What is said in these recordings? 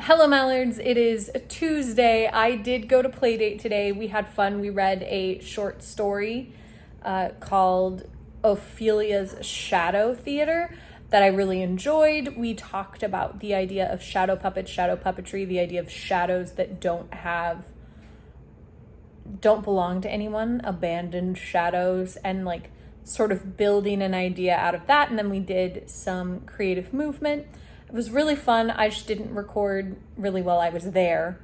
Hello, Mallards. It is Tuesday. I did go to Playdate today. We had fun. We read a short story called Ophelia's Shadow Theater that I really enjoyed. We talked about the idea of shadow puppets, shadow puppetry, the idea of shadows that don't belong to anyone, abandoned shadows, and like sort of building an idea out of that. And then we did some creative movement. It was really fun. I just didn't record really while I was there.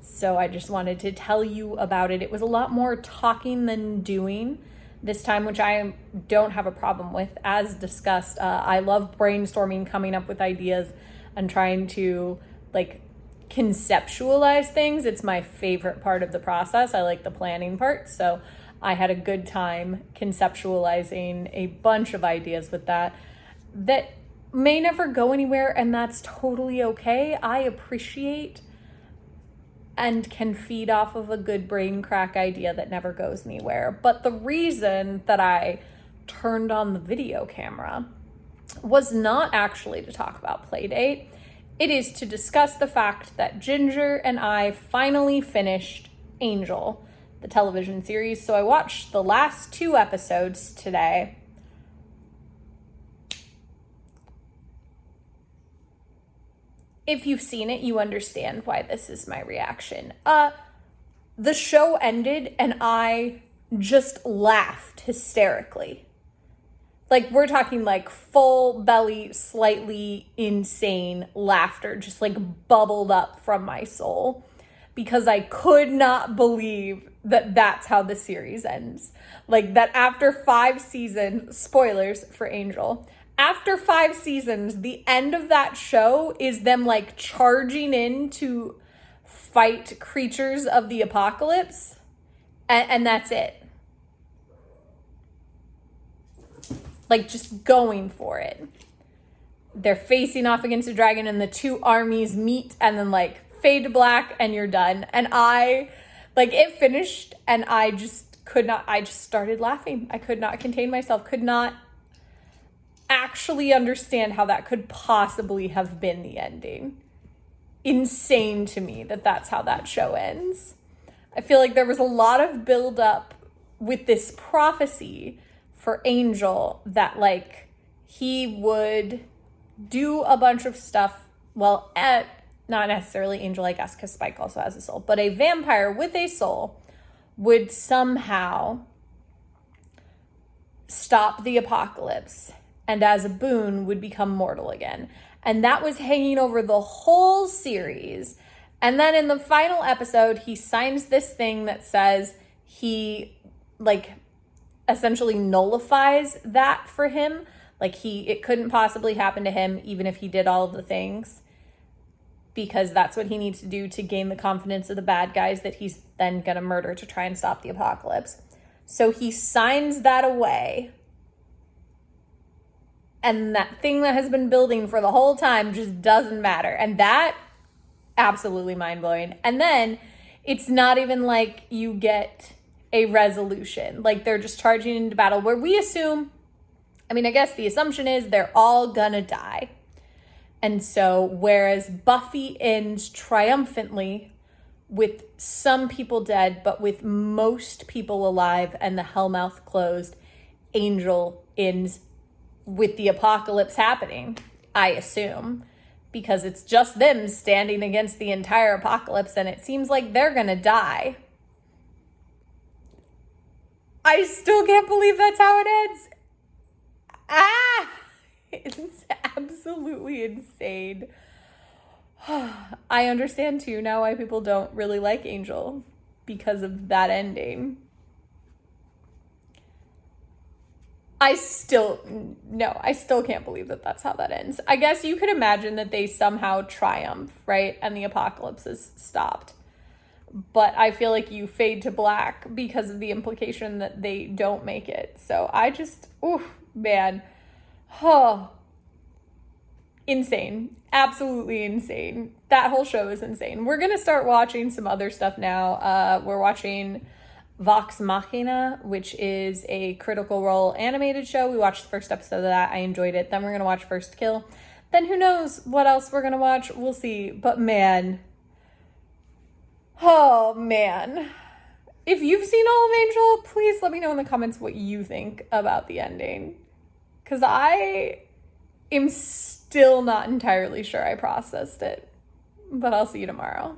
So I just wanted to tell you about it. It was a lot more talking than doing this time, which I don't have a problem with. As discussed, I love brainstorming, coming up with ideas, and trying to like conceptualize things. It's my favorite part of the process. I like the planning part. So I had a good time conceptualizing a bunch of ideas with that may never go anywhere, and that's totally okay. I appreciate and can feed off of a good brain crack idea that never goes anywhere. But the reason that I turned on the video camera was not actually to talk about Playdate. It is to discuss the fact that Ginger and I finally finished Angel, the television series. So I watched the last 2 episodes today. If you've seen it, you understand why this is my reaction. The show ended and I just laughed hysterically. Like, we're talking like full belly, slightly insane laughter, just like bubbled up from my soul because I could not believe that that's how the series ends. Like, that after 5 seasons, spoilers for Angel, after 5 seasons, the end of that show is them like charging in to fight creatures of the apocalypse. And that's it. Like, just going for it. They're facing off against a dragon and the 2 armies meet and then like fade to black and you're done. And it finished and I just started laughing. I could not contain myself, could not actually understand how that could possibly have been the ending. Insane to me that that's how that show ends. I feel like there was a lot of build up with this prophecy for Angel that like he would do a bunch of stuff. Well, not necessarily Angel, I guess, because Spike also has a soul, but a vampire with a soul would somehow stop the apocalypse and as a boon would become mortal again. And that was hanging over the whole series. And then in the final episode, he signs this thing that says he like essentially nullifies that for him. Like it couldn't possibly happen to him even if he did all of the things, because that's what he needs to do to gain the confidence of the bad guys that he's then gonna murder to try and stop the apocalypse. So he signs that away. And that thing that has been building for the whole time just doesn't matter. And that, absolutely mind-blowing. And then it's not even like you get a resolution. Like, they're just charging into battle where we assume, I guess the assumption is they're all gonna die. And so, whereas Buffy ends triumphantly with some people dead, but with most people alive and the Hellmouth closed, Angel ends with the apocalypse happening, I assume, because it's just them standing against the entire apocalypse and it seems like they're gonna die. I still can't believe that's how it ends. It's absolutely insane. I understand too now why people don't really like Angel because of that ending. I still can't believe that that's how that ends. I guess you could imagine that they somehow triumph, right? And the apocalypse is stopped. But I feel like you fade to black because of the implication that they don't make it. So I just, insane. Absolutely insane. That whole show is insane. We're going to start watching some other stuff now. We're watching Vox Machina, which is a Critical Role animated show. We watched the first episode of that. I enjoyed it. Then we're going to watch First Kill. then who knows what else we're gonna watch. We'll see. But man, oh man. If you've seen All of Angel, please let me know in the comments what you think about the ending. Because I am still not entirely sure I processed it. But I'll see you tomorrow.